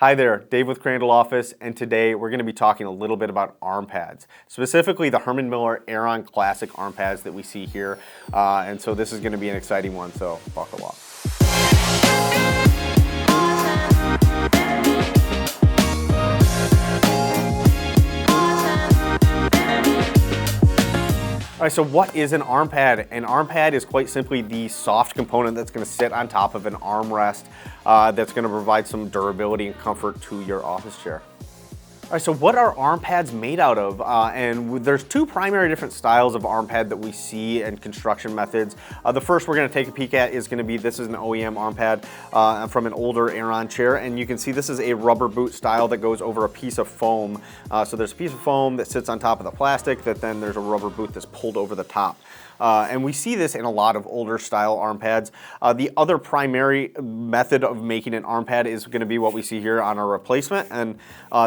Hi there, Dave with Crandall Office, and today we're going to be talking a little bit about arm pads, specifically the Herman Miller Aeron Classic arm pads that we see here. And so this is going to be an exciting one, so buckle up. All right, so what is an arm pad? An arm pad is quite simply the soft component that's going to sit on top of an armrest that's going to provide some durability and comfort to your office chair. All right, so what are arm pads made out of? And there's two primary different styles of arm pad that we see and construction methods. The first we're going to take a peek at is going to be, this is an OEM arm pad from an older Aeron chair, and you can see this is a rubber boot style that goes over a piece of foam. So there's a piece of foam that sits on top of the plastic that then there's a rubber boot that's pulled over the top. And we see this in a lot of older style arm pads. The other primary method of making an arm pad is going to be what we see here on our replacement, and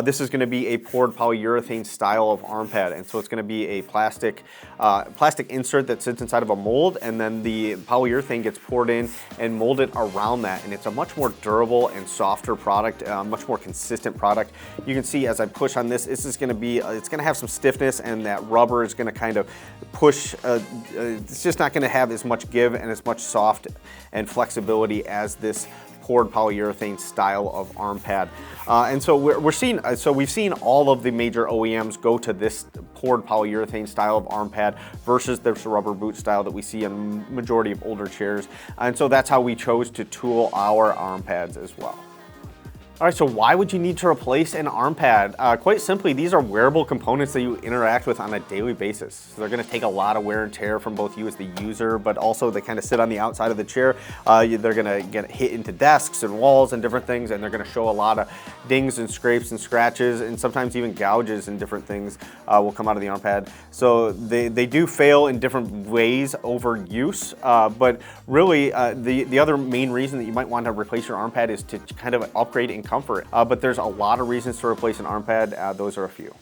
this is going to be a poured polyurethane style of arm pad. And so it's going to be a plastic insert that sits inside of a mold, and then the polyurethane gets poured in and molded around that, and it's a much more durable and softer product, much more consistent product. You can see as I push on this, this is going to be, it's going to have some stiffness, and that rubber is going to kind of push, it's just not going to have as much give and as much soft and flexibility as this poured polyurethane style of arm pad. And so we've seen all of the major OEMs go to this poured polyurethane style of arm pad versus this rubber boot style that we see in majority of older chairs. And so that's how we chose to tool our arm pads as well. All right, so why would you need to replace an arm pad? Quite simply, these are wearable components that you interact with on a daily basis. So they're gonna take a lot of wear and tear from both you as the user, but also they kind of sit on the outside of the chair. They're gonna get hit into desks and walls and different things, and they're gonna show a lot of dings and scrapes and scratches, and sometimes even gouges and different things will come out of the arm pad. So they do fail in different ways over use, but really the other main reason that you might want to replace your arm pad is to kind of upgrade in comfort, but there's a lot of reasons to replace an arm pad. Those are a few.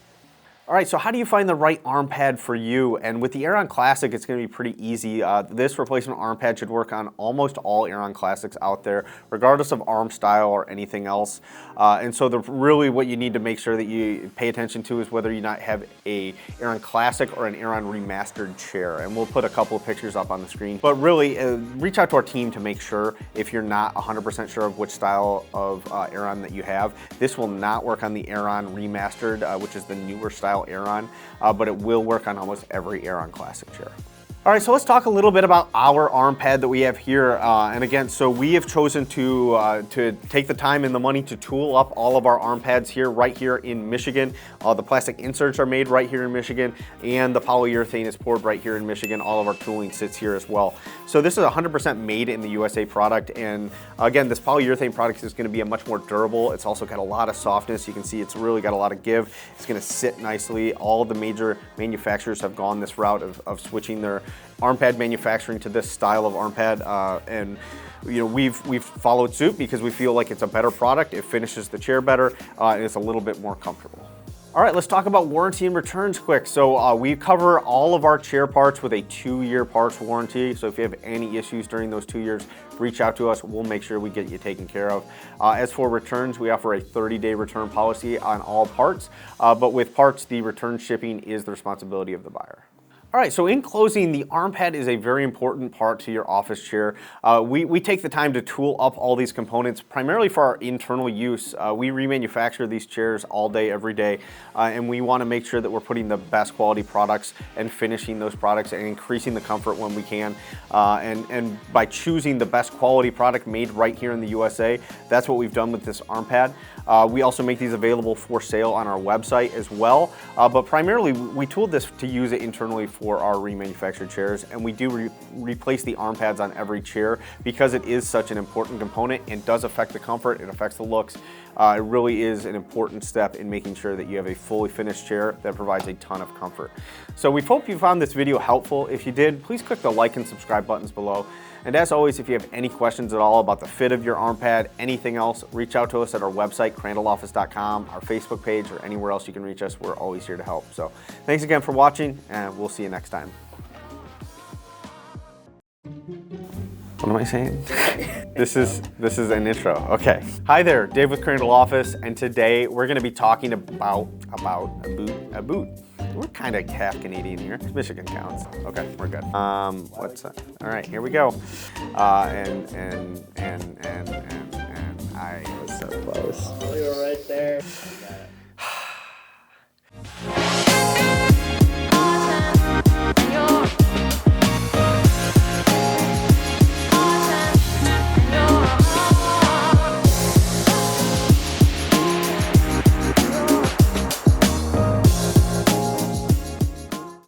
All right, so how do you find the right arm pad for you? And with the Aeron Classic, it's going to be pretty easy. This replacement arm pad should work on almost all Aeron Classics out there, regardless of arm style or anything else. And so really what you need to make sure that you pay attention to is whether you not have a Aeron Classic or an Aeron Remastered chair. And we'll put a couple of pictures up on the screen. But really, reach out to our team to make sure if you're not 100% sure of which style of Aeron that you have. This will not work on the Aeron Remastered, which is the newer style Aeron, but it will work on almost every Aeron Classic chair. All right, so let's talk a little bit about our arm pad that we have here. And again, so we have chosen to take the time and the money to tool up all of our arm pads here, right here in Michigan. The plastic inserts are made right here in Michigan, and the polyurethane is poured right here in Michigan. All of our tooling sits here as well. So this is 100% made in the USA product. And again, this polyurethane product is going to be a much more durable. It's also got a lot of softness. You can see it's really got a lot of give. It's going to sit nicely. All the major manufacturers have gone this route of switching their arm pad manufacturing to this style of arm pad, and you know, we've followed suit because we feel like it's a better product. It finishes the chair better, and it's a little bit more comfortable. All right, let's talk about warranty and returns quick. So we cover all of our chair parts with a 2-year parts warranty. So if you have any issues during those 2 years, reach out to us. We'll make sure we get you taken care of. As for returns, we offer a 30-day return policy on all parts, but with parts, the return shipping is the responsibility of the buyer. All right, so in closing, the arm pad is a very important part to your office chair. We take the time to tool up all these components primarily for our internal use. We remanufacture these chairs all day, every day, and we want to make sure that we're putting the best quality products and finishing those products and increasing the comfort when we can. And by choosing the best quality product made right here in the USA, that's what we've done with this arm pad. We also make these available for sale on our website as well, but primarily we tooled this to use it internally for our remanufactured chairs, and we do replace the arm pads on every chair because it is such an important component and does affect the comfort, it affects the looks. It really is an important step in making sure that you have a fully finished chair that provides a ton of comfort. So we hope you found this video helpful. If you did, please click the like and subscribe buttons below. And as always, if you have any questions at all about the fit of your arm pad, anything else, reach out to us at our website, crandalloffice.com, our Facebook page, or anywhere else you can reach us. We're always here to help. So thanks again for watching, and we'll see you next time. What am I saying? This is an intro. Okay. Hi there, Dave with Crandall Office, and today we're going to be talking about a boot. We're kind of half Canadian here. Michigan counts. Okay, we're good. What's that? All right, here we go. And I was so close. You were right there. I got it.